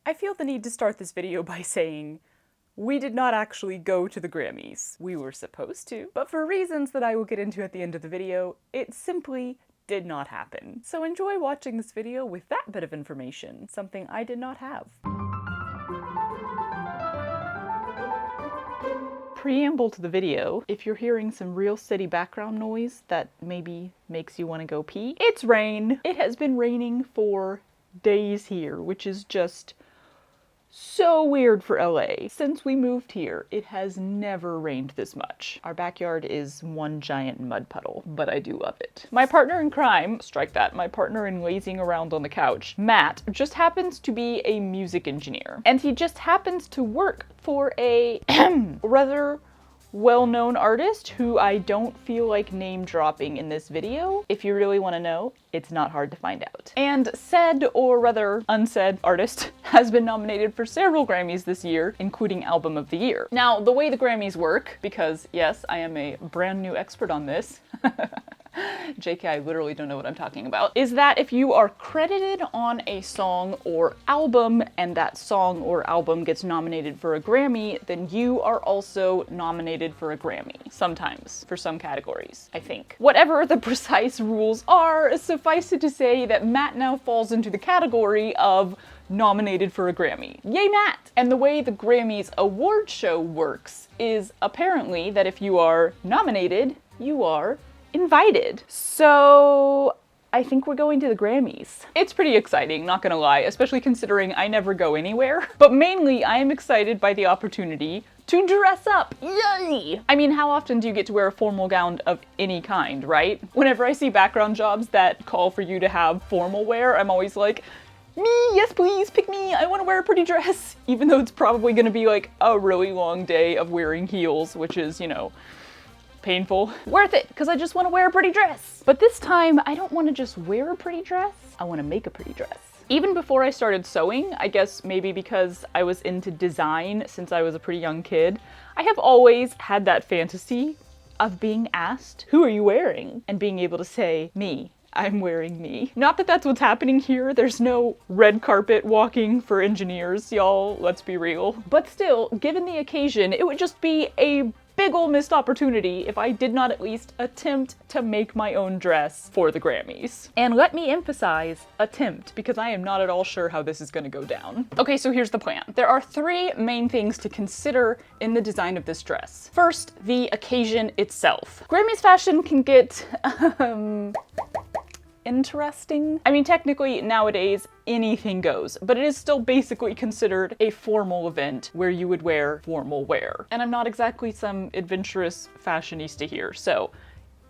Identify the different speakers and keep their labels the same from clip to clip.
Speaker 1: I feel the need to start this video by saying we did not actually go to the Grammys. We were supposed to, but for reasons that I will get into at the end of the video, it simply did not happen. So enjoy watching this video with that bit of information, something I did not have. Preamble to the video, if you're hearing some real city background noise that maybe makes you want to go pee, it's rain. It has been raining for days here, which is just so weird for LA. Since we moved here, it has never rained this much. Our backyard is one giant mud puddle, but I do love it. My partner in crime, strike that, my partner in lazing around on the couch, Matt, just happens to be a music engineer. And he just happens to work for a rather well-known artist who I don't feel like name dropping in this video. If you really want to know, it's not hard to find out. And said, or rather unsaid, artist has been nominated for several Grammys this year, including Album of the Year. Now, the way the Grammys work, because yes, I am a brand new expert on this, JK, I literally don't know what I'm talking about, is that if you are credited on a song or album and that song or album gets nominated for a Grammy, then you are also nominated for a Grammy. Sometimes, for some categories, I think. Whatever the precise rules are, suffice it to say that Matt now falls into the category of nominated for a Grammy. Yay, Matt! And the way the Grammys award show works is apparently that if you are nominated, you are invited. So I think we're going to the Grammys. It's pretty exciting, not gonna lie, especially considering I never go anywhere. But mainly I am excited by the opportunity to dress up. Yay! I mean, how often do you get to wear a formal gown of any kind, right? Whenever I see background jobs that call for you to have formal wear, I'm always like, me, yes please, pick me, I want to wear a pretty dress. Even though it's probably gonna be like a really long day of wearing heels, which is, you know, painful. Worth it, because I just want to wear a pretty dress. But this time, I don't want to just wear a pretty dress, I want to make a pretty dress. Even before I started sewing, I guess maybe because I was into design since I was a pretty young kid, I have always had that fantasy of being asked, who are you wearing? And being able to say, me. I'm wearing me. Not that that's what's happening here. There's no red carpet walking for engineers, y'all, let's be real. But still, given the occasion, it would just be a big ol' missed opportunity if I did not at least attempt to make my own dress for the Grammys. And let me emphasize, attempt, because I am not at all sure how this is gonna go down. Okay, so here's the plan. There are three main things to consider in the design of this dress. First, the occasion itself. Grammys fashion can get, interesting. I mean, technically nowadays anything goes, but it is still basically considered a formal event where you would wear formal wear. And I'm not exactly some adventurous fashionista here, so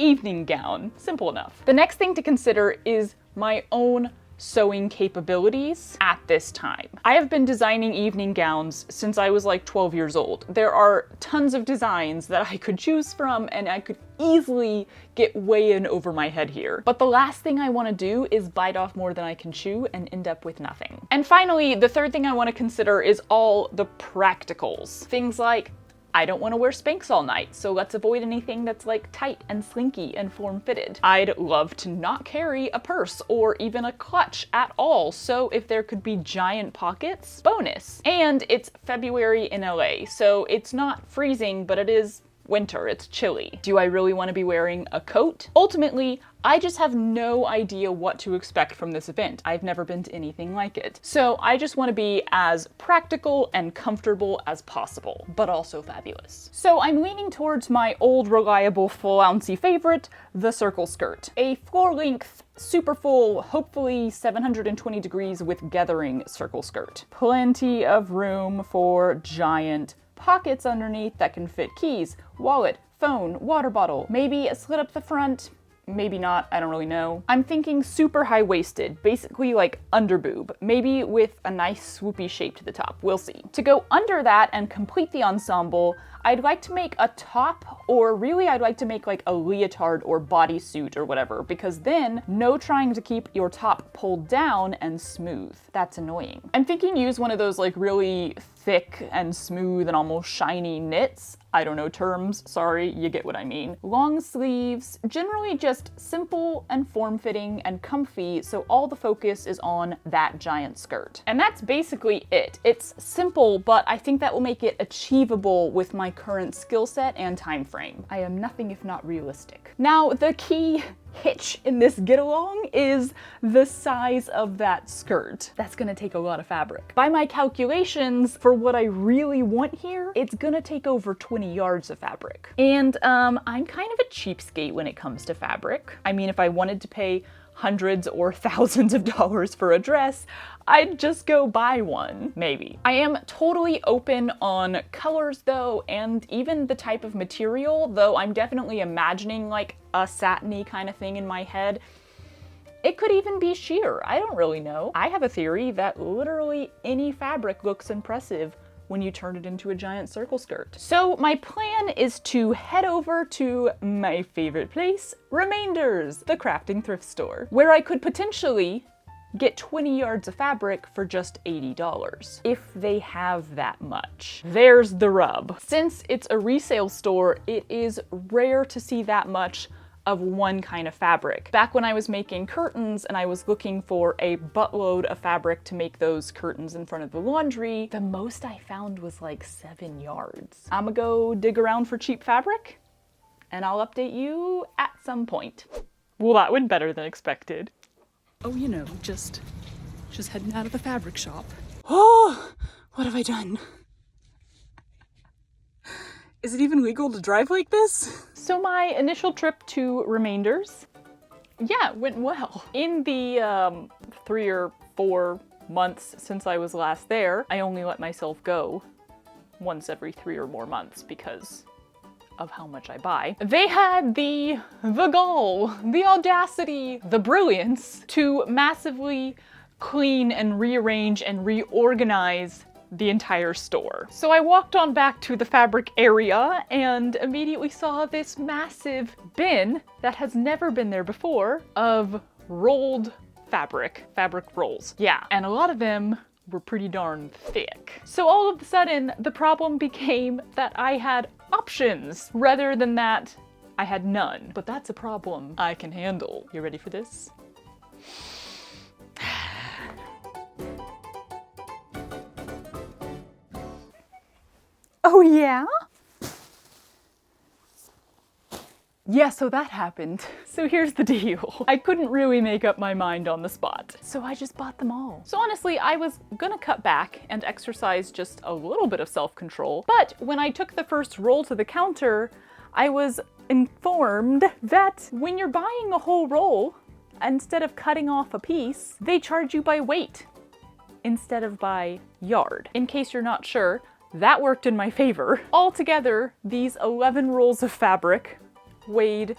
Speaker 1: evening gown, simple enough. The next thing to consider is my own sewing capabilities at this time. I have been designing evening gowns since I was like 12 years old. There are tons of designs that I could choose from and I could easily get way in over my head here. But the last thing I want to do is bite off more than I can chew and end up with nothing. And finally, the third thing I want to consider is all the practicals. Things like, I don't want to wear Spanx all night, so let's avoid anything that's like tight and slinky and form-fitted. I'd love to not carry a purse or even a clutch at all, so if there could be giant pockets, bonus. And it's February in LA, so it's not freezing, but it is winter, it's chilly. Do I really want to be wearing a coat? Ultimately, I just have no idea what to expect from this event. I've never been to anything like it. So I just want to be as practical and comfortable as possible, but also fabulous. So I'm leaning towards my old reliable flouncy favorite, the circle skirt. A floor-length, super full, hopefully 720 degrees with gathering circle skirt. Plenty of room for giant pockets underneath that can fit keys, wallet, phone, water bottle, maybe a slit up the front, maybe not, I don't really know. I'm thinking super high-waisted, basically like under boob, maybe with a nice swoopy shape to the top, we'll see. To go under that and complete the ensemble, I'd like to make a top, or really I'd like to make like a leotard or bodysuit or whatever, because then no trying to keep your top pulled down and smooth. That's annoying. I'm thinking use one of those like really thick and smooth and almost shiny knits. I don't know terms, sorry, you get what I mean. Long sleeves, generally just simple and form-fitting and comfy, so all the focus is on that giant skirt. And that's basically it. It's simple, but I think that will make it achievable with my current skill set and time frame. I am nothing if not realistic. Now, the key hitch in this get along is the size of that skirt. That's gonna take a lot of fabric. By my calculations, for what I really want here, it's gonna take over 20 yards of fabric. And I'm kind of a cheapskate when it comes to fabric. I mean, if I wanted to pay hundreds or thousands of dollars for a dress, I'd just go buy one, maybe. I am totally open on colors though, and even the type of material, though I'm definitely imagining like a satiny kind of thing in my head. It could even be sheer, I don't really know. I have a theory that literally any fabric looks impressive when you turn it into a giant circle skirt. So my plan is to head over to my favorite place, Remainders, the crafting thrift store, where I could potentially get 20 yards of fabric for just $80, if they have that much. There's the rub. Since it's a resale store, it is rare to see that much of one kind of fabric. Back when I was making curtains and I was looking for a buttload of fabric to make those curtains in front of the laundry, the most I found was like 7 yards. I'ma go dig around for cheap fabric and I'll update you at some point. Well, that went better than expected.
Speaker 2: Oh, you know, just heading out of the fabric shop. Oh, what have I done? Is it even legal to drive like this?
Speaker 1: So my initial trip to Remainders, yeah, went well. In the 3 or 4 months since I was last there, I only let myself go once every 3 or more months because of how much I buy. They had the gall, the audacity, the brilliance to massively clean and rearrange and reorganize the entire store. So I walked on back to the fabric area and immediately saw this massive bin that has never been there before of rolled fabric rolls. Yeah, and a lot of them were pretty darn thick. So all of a sudden, the problem became that I had options rather than that I had none. But that's a problem I can handle. You ready for this? Oh yeah? Yeah, so that happened. So here's the deal. I couldn't really make up my mind on the spot, so I just bought them all. So honestly, I was gonna cut back and exercise just a little bit of self-control, but when I took the first roll to the counter, I was informed that when you're buying a whole roll, instead of cutting off a piece, they charge you by weight instead of by yard. In case you're not sure, that worked in my favor. Altogether, these 11 rolls of fabric weighed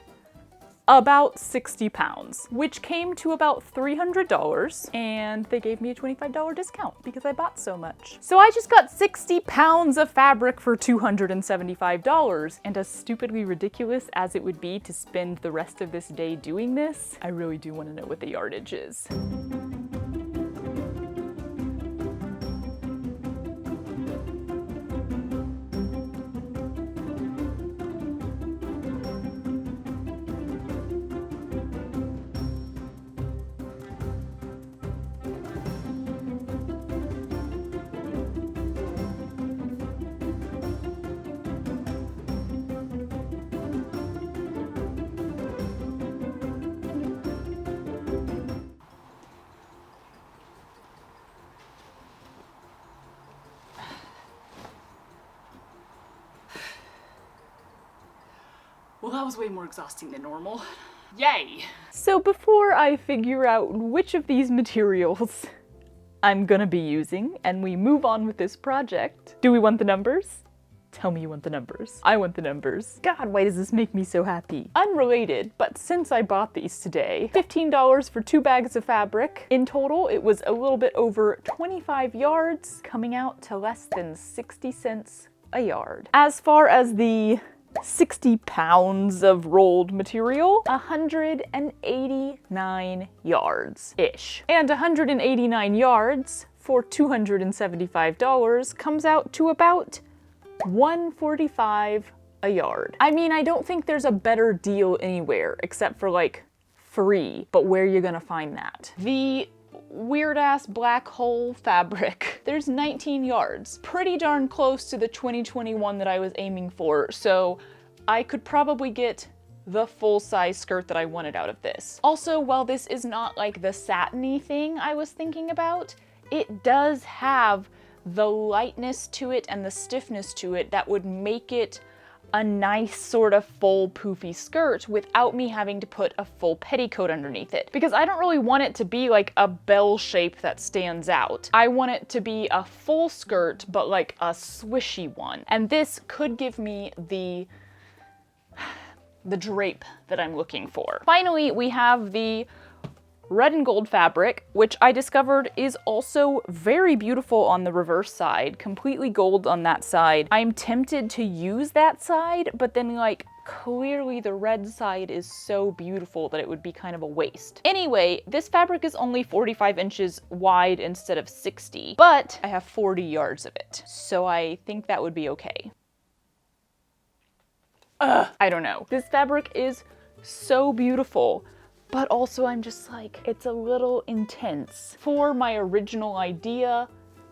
Speaker 1: about 60 pounds, which came to about $300, and they gave me a $25 discount because I bought so much. So I just got 60 pounds of fabric for $275, and as stupidly ridiculous as it would be to spend the rest of this day doing this, I really do want to know what the yardage is.
Speaker 2: Well, that was way more exhausting than normal. Yay!
Speaker 1: So before I figure out which of these materials I'm gonna be using and we move on with this project, do we want the numbers? Tell me you want the numbers. I want the numbers. God, why does this make me so happy? Unrelated, but since I bought these today, $15 for 2 bags of fabric. In total, it was a little bit over 25 yards, coming out to less than 60 cents a yard. As far as the 60 pounds of rolled material, 189 yards-ish. And 189 yards for $275 comes out to about $145 a yard. I mean, I don't think there's a better deal anywhere except for like free, but where are you gonna find that? The weird ass black hole fabric. There's 19 yards, pretty darn close to the 2021 that I was aiming for, so I could probably get the full size skirt that I wanted out of this. Also, while this is not like the satiny thing I was thinking about, it does have the lightness to it and the stiffness to it that would make it a nice sort of full poofy skirt without me having to put a full petticoat underneath it. Because I don't really want it to be like a bell shape that stands out. I want it to be a full skirt, but like a swishy one. And this could give me the drape that I'm looking for. Finally, we have the red and gold fabric, which I discovered is also very beautiful on the reverse side, completely gold on that side. I'm tempted to use that side, but then like clearly the red side is so beautiful that it would be kind of a waste. Anyway, this fabric is only 45 inches wide instead of 60, but I have 40 yards of it, so I think that would be okay. I don't know. This fabric is so beautiful, but also I'm just like, it's a little intense. For my original idea,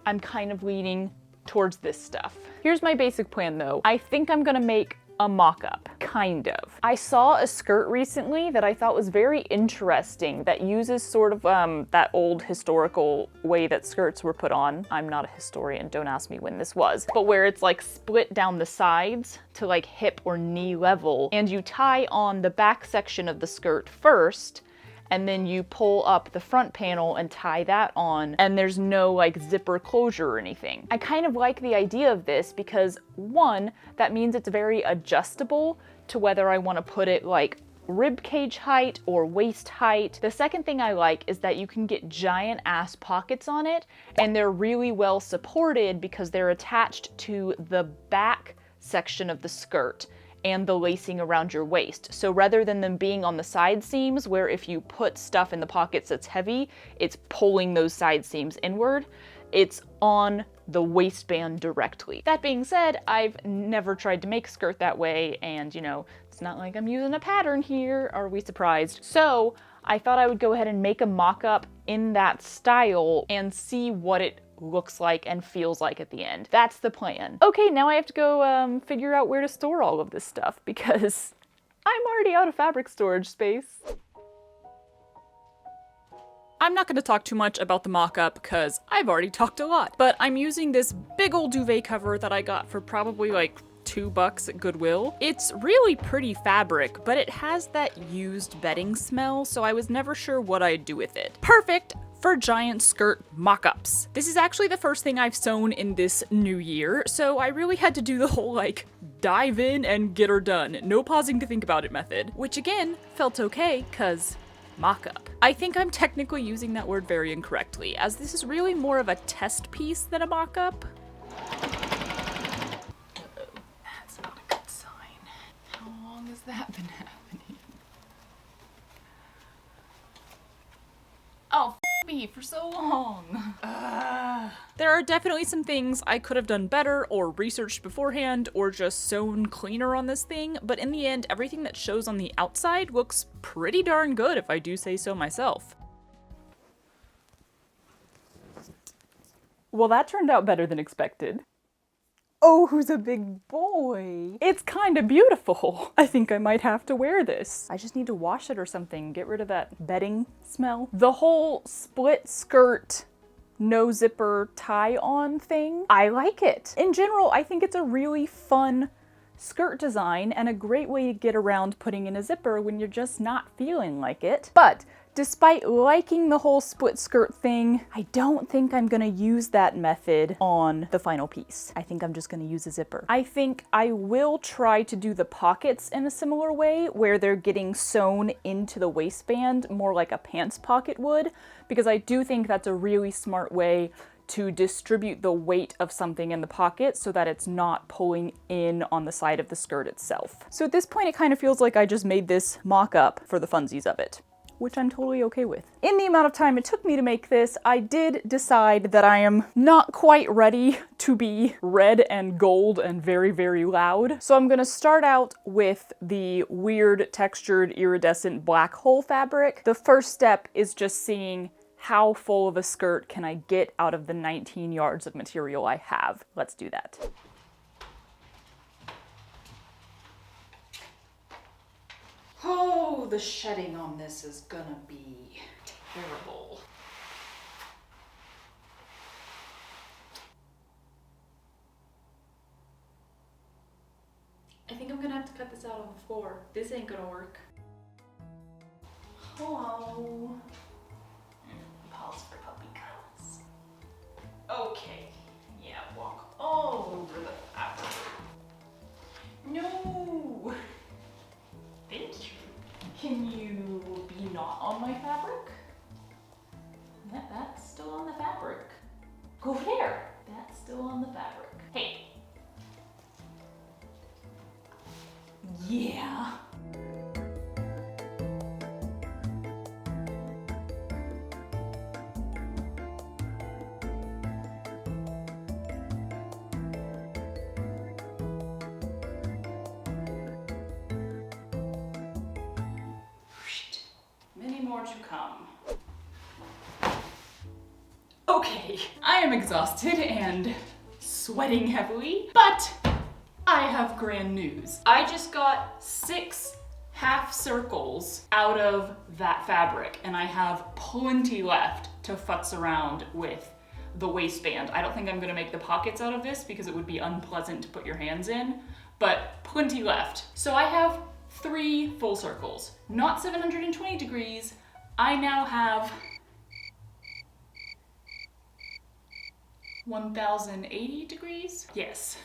Speaker 1: I'm kind of leaning towards this stuff. Here's my basic plan though. I think I'm gonna make a mock-up, kind of. I saw a skirt recently that I thought was very interesting that uses sort of that old historical way that skirts were put on. I'm not a historian, don't ask me when this was, but where it's like split down the sides to like hip or knee level, and you tie on the back section of the skirt first, and then you pull up the front panel and tie that on, and there's no like zipper closure or anything. I kind of like the idea of this because one, that means it's very adjustable to whether I want to put it like rib cage height or waist height. The second thing I like is that you can get giant ass pockets on it, and they're really well supported because they're attached to the back section of the skirt and the lacing around your waist. So rather than them being on the side seams where if you put stuff in the pockets that's heavy, it's pulling those side seams inward, it's on the waistband directly. That being said, I've never tried to make a skirt that way, and you know, it's not like I'm using a pattern here. Are we surprised? So I thought I would go ahead and make a mock-up in that style and see what it looks like and feels like at the end. That's the plan. Okay, now I have to go figure out where to store all of this stuff because I'm already out of fabric storage space. I'm not going to talk too much about the mock-up because I've already talked a lot, but I'm using this big old duvet cover that I got for probably like $2 at Goodwill. It's really pretty fabric, but it has that used bedding smell, so I was never sure what I'd do with it. Perfect for giant skirt mock-ups. This is actually the first thing I've sewn in this new year, so I really had to do the whole like dive in and get her done, no pausing to think about it method, which again felt okay cause mock-up. I think I'm technically using that word very incorrectly, as this is really more of a test piece than a mock-up. That's not a good sign. How long has that been happening? Oh, me for so long. There are definitely some things I could have done better or researched beforehand or just sewn cleaner on this thing, but in the end, everything that shows on the outside looks pretty darn good if I do say so myself. Well, that turned out better than expected. Oh, who's a big boy? It's kind of beautiful. I think I might have to wear this. I just need to wash it or something, get rid of that bedding smell. The whole split skirt, no zipper tie-on thing, I like it. In general, I think it's a really fun skirt design and a great way to get around putting in a zipper when you're just not feeling like it. But despite liking the whole split skirt thing, I don't think I'm gonna use that method on the final piece. I think I'm just gonna use a zipper. I think I will try to do the pockets in a similar way where they're getting sewn into the waistband more like a pants pocket would, because I do think that's a really smart way to distribute the weight of something in the pocket so that it's not pulling in on the side of the skirt itself. So at this point, it kind of feels like I just made this mock-up for the funsies of it. which I'm totally okay with. In the amount of time it took me to make this, I did decide that I am not quite ready to be red and gold and very, very loud. So I'm gonna start out with the weird textured iridescent black hole fabric. The first step is just seeing how full of a skirt can I get out of the 19 yards of material I have. Let's do that. Oh, the shedding on this is gonna be terrible. I think I'm gonna have to cut this out on the floor. This ain't gonna work. Hello. Pause for puppy cuts. Okay. Yeah, walk all over the fabric. No! Thank you. Can you be not on my fabric? Yeah, that's still on the fabric. Go over there. That's still on the fabric. Hey. Yeah. Many more to come. Okay, I am exhausted and sweating heavily, but I have grand news. I just got 6 half circles out of that fabric, and I have plenty left to futz around with the waistband. I don't think I'm gonna make the pockets out of this because it would be unpleasant to put your hands in, but plenty left. So I have 3 full circles, not 720 degrees. I now have 1080 degrees? Yes.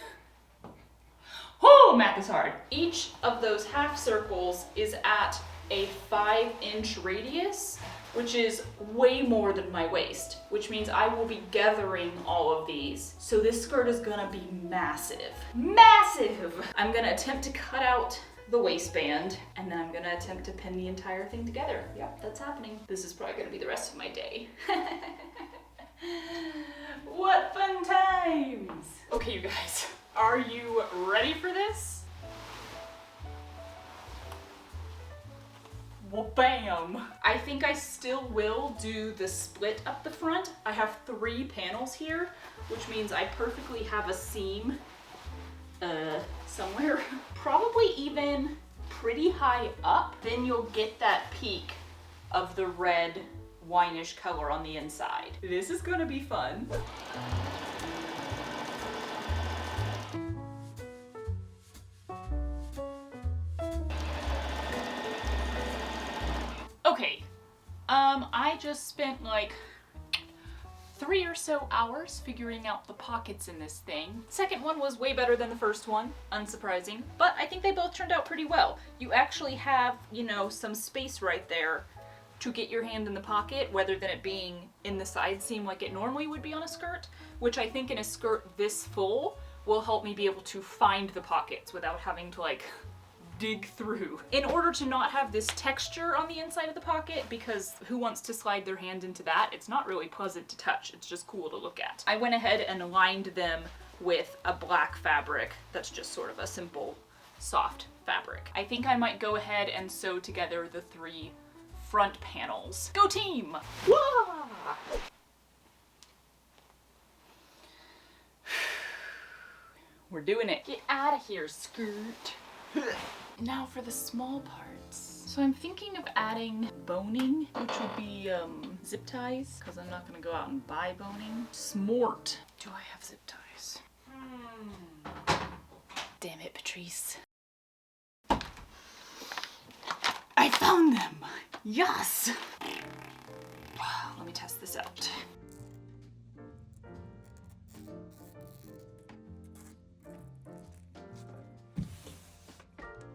Speaker 1: Oh, math is hard. Each of those half circles is at a 5-inch radius, which is way more than my waist, which means I will be gathering all of these. So this skirt is gonna be massive. Massive! I'm gonna attempt to cut out the waistband, and then I'm gonna attempt to pin the entire thing together. Yep, that's happening. This is probably gonna be the rest of my day. What fun times! Okay, you guys, are you ready for this? Well, bam! I think I still will do the split up the front. I have 3 panels here, which means I perfectly have a seam somewhere, probably even pretty high up. Then you'll get that peak of the red wineish color on the inside. This is gonna be fun. Okay, I just spent like 3 or so hours figuring out the pockets in this thing. Second one was way better than the first one, unsurprising, but I think they both turned out pretty well. You actually have, you know, some space right there to get your hand in the pocket, rather than it being in the side seam like it normally would be on a skirt, which I think in a skirt this full will help me be able to find the pockets without having to like dig through. In order to not have this texture on the inside of the pocket, because who wants to slide their hand into that? It's not really pleasant to touch, it's just cool to look at. I went ahead and lined them with a black fabric that's just sort of a simple, soft fabric. I think I might go ahead and sew together the 3 front panels. Go team! Wah! We're doing it. Get out of here, skirt. Now for the small parts. So I'm thinking of adding boning, which would be zip ties, because I'm not gonna go out and buy boning. Smart. Do I have zip ties? Damn it, Patrice. I found them! Yes! Let me test this out.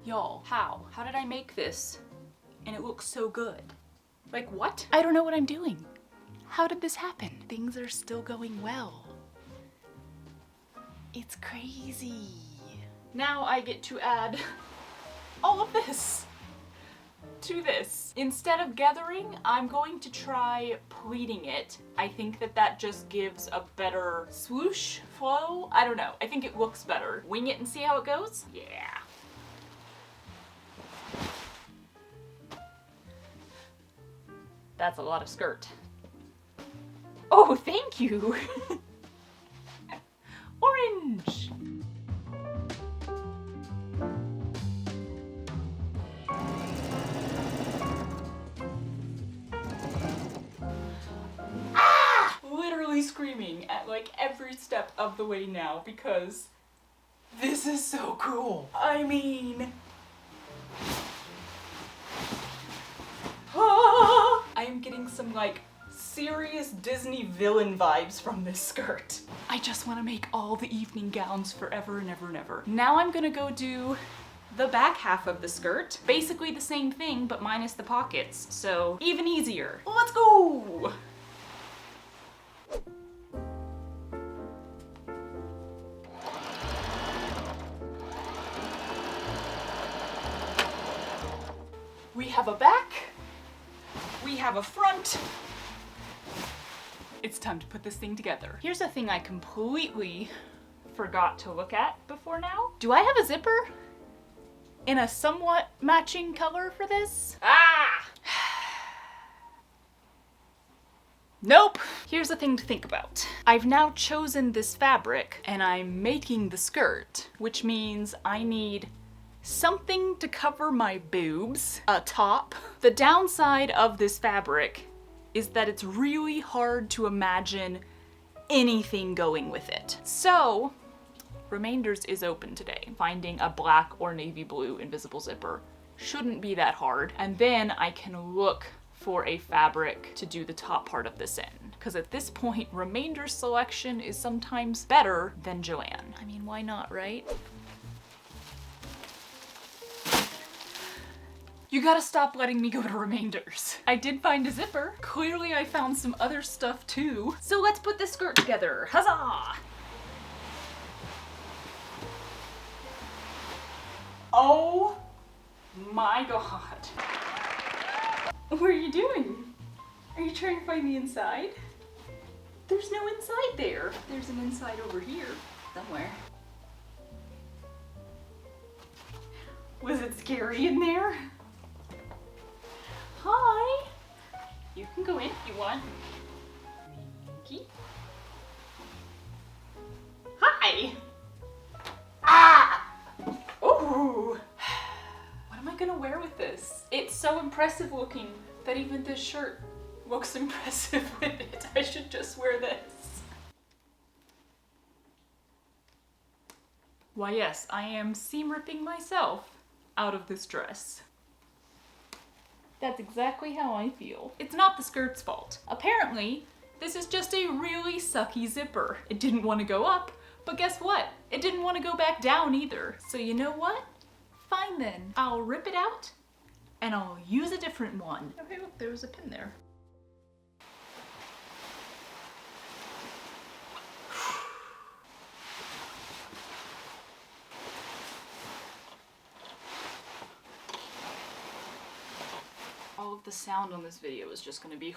Speaker 1: Y'all, how? How did I make this? And it looks so good. Like, what? I don't know what I'm doing. How did this happen? Things are still going well. It's crazy. Now I get to add all of this to this. Instead of gathering, I'm going to try pleating it. I think that just gives a better swoosh flow. I don't know. I think it looks better. Wing it and see how it goes? Yeah. That's a lot of skirt. Oh, thank you. Orange. Literally screaming at like every step of the way now because this is so cool. I mean, I am getting some like serious Disney villain vibes from this skirt. I just want to make all the evening gowns forever and ever and ever. Now I'm gonna go do the back half of the skirt. Basically the same thing, but minus the pockets. So even easier. Let's go! We have a back. We have a front. It's time to put this thing together. Here's a thing I completely forgot to look at before now. Do I have a zipper in a somewhat matching color for this? Ah! Nope. Here's the thing to think about. I've now chosen this fabric and I'm making the skirt, which means I need something to cover my boobs, a top. The downside of this fabric is that it's really hard to imagine anything going with it. So, Remainders is open today. Finding a black or navy blue invisible zipper shouldn't be that hard. And then I can look for a fabric to do the top part of this in. Because at this point, Remainders selection is sometimes better than Joanne. I mean, why not, right? You gotta stop letting me go to Remainders. I did find a zipper. Clearly I found some other stuff too. So let's put this skirt together. Huzzah! Oh my god. What are you doing? Are you trying to find the inside? There's no inside there. There's an inside over here somewhere. Was it scary in there? Hi! You can go in if you want. Minky. Hi! Ah! Ooh! What am I gonna wear with this? It's so impressive looking that even this shirt looks impressive with it. I should just wear this. Why yes, I am seam ripping myself out of this dress. That's exactly how I feel. It's not the skirt's fault. Apparently, this is just a really sucky zipper. It didn't want to go up, but guess what? It didn't want to go back down either. So you know what? Fine then. I'll rip it out and I'll use a different one. Okay, look, there was a pin there. All of the sound on this video is just gonna be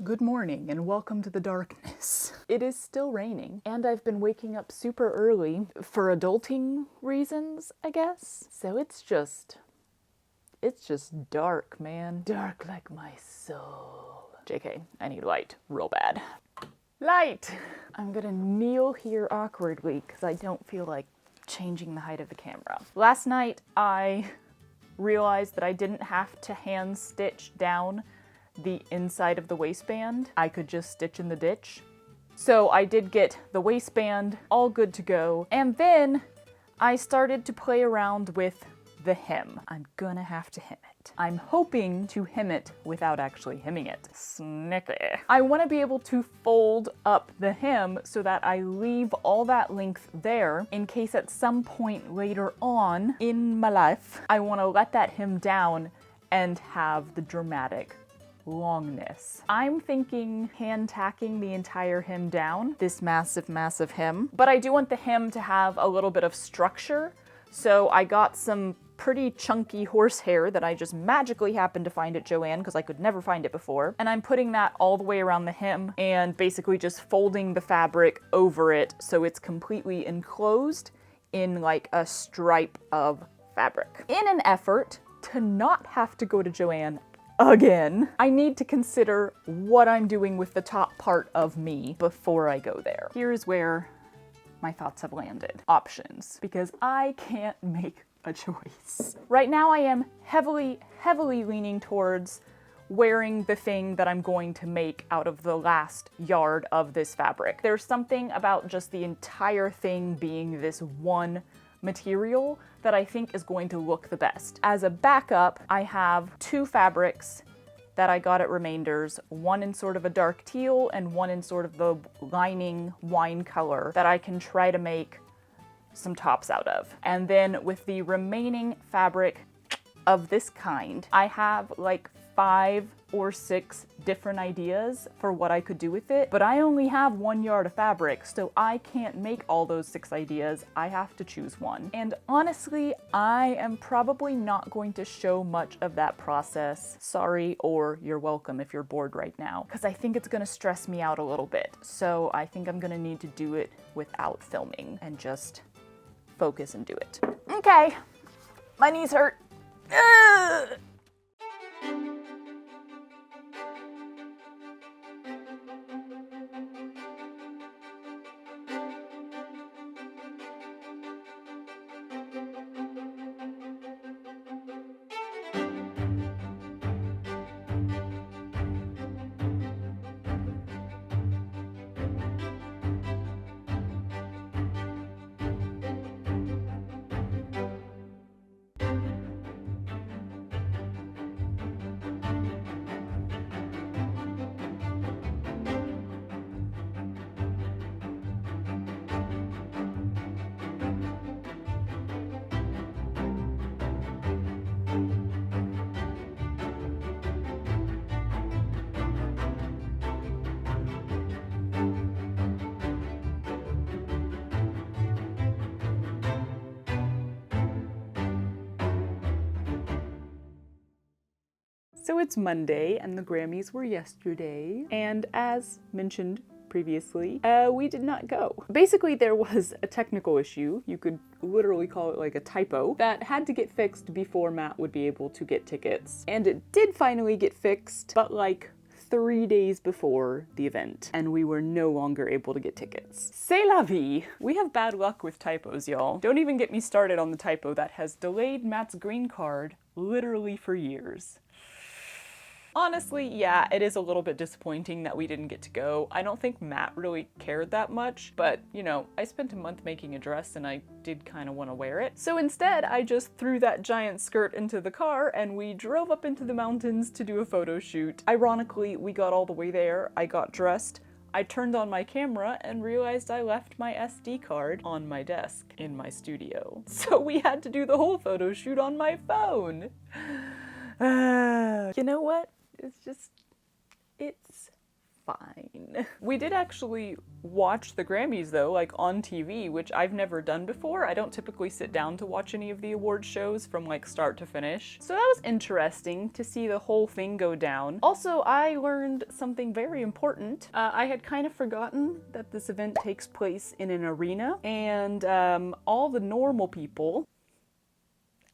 Speaker 1: Good morning and welcome to the darkness. It is still raining and I've been waking up super early for adulting reasons, I guess. So it's just dark, man. Dark like my soul. JK, I need light real bad. Light! I'm gonna kneel here awkwardly because I don't feel like changing the height of the camera. Last night I realized that I didn't have to hand stitch down the inside of the waistband. I could just stitch in the ditch. So I did get the waistband all good to go. And then I started to play around with the hem. I'm gonna have to hem it. I'm hoping to hem it without actually hemming it. Snicky. I want to be able to fold up the hem so that I leave all that length there in case at some point later on in my life, I want to let that hem down and have the dramatic longness. I'm thinking hand tacking the entire hem down, this massive, massive hem, but I do want the hem to have a little bit of structure. So I got some pretty chunky horsehair that I just magically happened to find at Joann because I could never find it before. And I'm putting that all the way around the hem and basically just folding the fabric over it so it's completely enclosed in like a stripe of fabric. In an effort to not have to go to Joann again, I need to consider what I'm doing with the top part of me before I go there. Here's where my thoughts have landed. Options, because I can't make a choice. Right now I am heavily leaning towards wearing the thing that I'm going to make out of the last yard of this fabric. There's something about just the entire thing being this one material that I think is going to look the best. As a backup, I have two fabrics that I got at Remainders, one in sort of a dark teal and one in sort of the lining wine color that I can try to make some tops out of. And then with the remaining fabric of this kind, I have like 5 or 6 different ideas for what I could do with it, but I only have 1 yard of fabric, so I can't make all those 6 ideas. I have to choose one. And honestly, I am probably not going to show much of that process. Sorry, or you're welcome if you're bored right now, because I think it's gonna stress me out a little bit. So I think I'm gonna need to do it without filming and just focus and do it. Okay, my knees hurt. Ugh. So it's Monday and the Grammys were yesterday, and as mentioned previously, we did not go. Basically, there was a technical issue, you could literally call it like a typo, that had to get fixed before Matt would be able to get tickets. And it did finally get fixed, but like 3 days before the event, and we were no longer able to get tickets. C'est la vie! We have bad luck with typos, y'all. Don't even get me started on the typo that has delayed Matt's green card literally for years. Honestly, yeah, it is a little bit disappointing that we didn't get to go. I don't think Matt really cared that much, but you know, I spent a month making a dress and I did kind of want to wear it. So instead, I just threw that giant skirt into the car and we drove up into the mountains to do a photo shoot. Ironically, we got all the way there, I got dressed, I turned on my camera and realized I left my SD card on my desk in my studio. So we had to do the whole photo shoot on my phone. You know what? It's fine. We did actually watch the Grammys though, like on TV, which I've never done before. I don't typically sit down to watch any of the award shows from like start to finish. So that was interesting to see the whole thing go down. Also, I learned something very important. I had kind of forgotten that this event takes place in an arena, and all the normal people,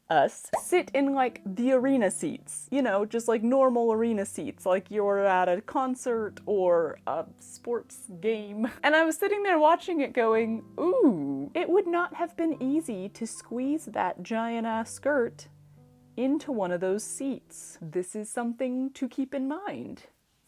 Speaker 1: us, sit in like the arena seats, you know, just like normal arena seats, like you're at a concert or a sports game. And I was sitting there watching it going, ooh, it would not have been easy to squeeze that giant ass skirt into one of those seats. This is something to keep in mind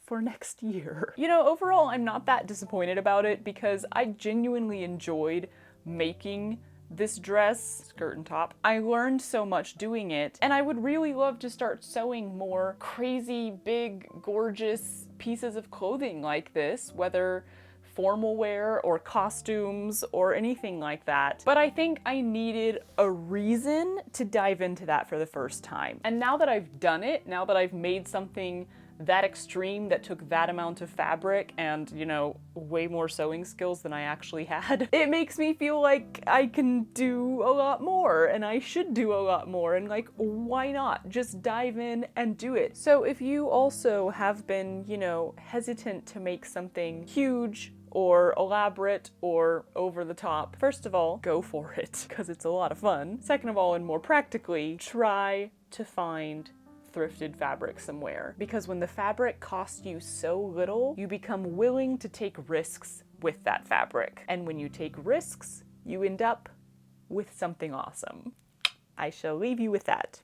Speaker 1: for next year. You know, overall, I'm not that disappointed about it because I genuinely enjoyed making this dress, skirt and top. I learned so much doing it, and I would really love to start sewing more crazy, big, gorgeous pieces of clothing like this, whether formal wear or costumes or anything like that. But I think I needed a reason to dive into that for the first time. And now that I've done it, now that I've made something that extreme that took that amount of fabric and, you know, way more sewing skills than I actually had, it makes me feel like I can do a lot more and I should do a lot more, and like, why not just dive in and do it? So if you also have been, you know, hesitant to make something huge or elaborate or over the top, first of all, go for it, because it's a lot of fun. Second of all, and more practically, try to find thrifted fabric somewhere, because when the fabric costs you so little, you become willing to take risks with that fabric. And when you take risks, you end up with something awesome. I shall leave you with that.